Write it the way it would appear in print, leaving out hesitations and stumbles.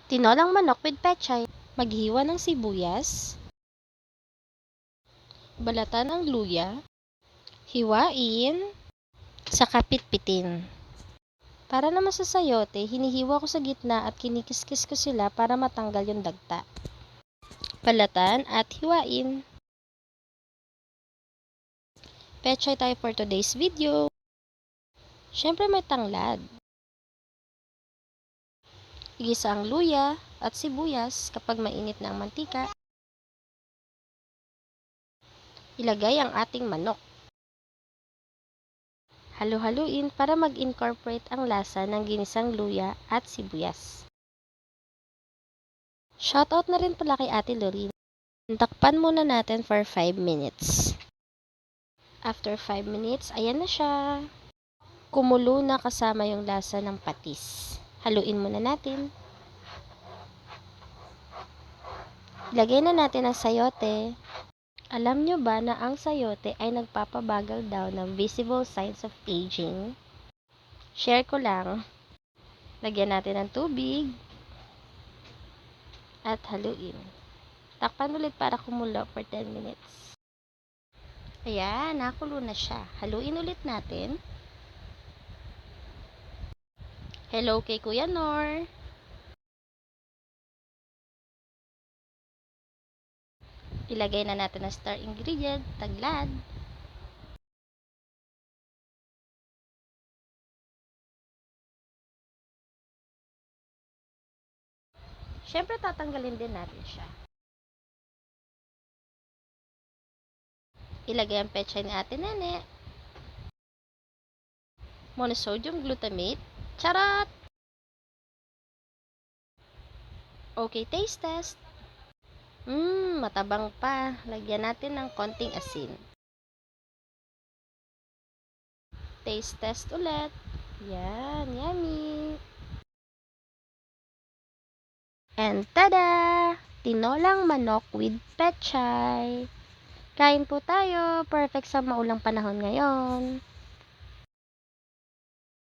Tinolang manok with pechay. Maghiwa ng sibuyas. Balatan ang luya. Hiwain. Saka pitpitin. Para naman sa sayote, hinihiwa ko sa gitna at kinikiskis ko sila para matanggal yung dagta. Balatan at hiwain. Pechay tayo for today's video. Syempre may tanglad. Igisa ang luya at sibuyas kapag mainit na ang mantika. Ilagay ang ating manok. Halo-haluin para mag-incorporate ang lasa ng ginisang luya at sibuyas. Shoutout na rin pala kay Ate Lorin. Takpan muna natin for 5 minutes. After 5 minutes, ayan na siya. Kumulo na kasama yung lasa ng patis. Haluin muna natin. Ilagay na natin ang sayote. Alam nyo ba na ang sayote ay nagpapabagal daw ng visible signs of aging? Share ko lang. Lagyan natin ng tubig. At haluin. Takpan ulit para kumulo for 10 minutes. Ayan, nakulo na siya. Haluin ulit natin. Hello kay Kuya Nor. Ilagay na natin ang star ingredient, taglad. Siyempre tatanggalin din natin siya. Ilagay ang pechay ni Ate Nene. Monosodium glutamate. Charot! Okay, taste test. Matabang pa. Lagyan natin ng konting asin. Taste test ulit. Yan, yummy. And tada! Tinolang manok with pechay. Kain po tayo. Perfect sa maulang panahon ngayon.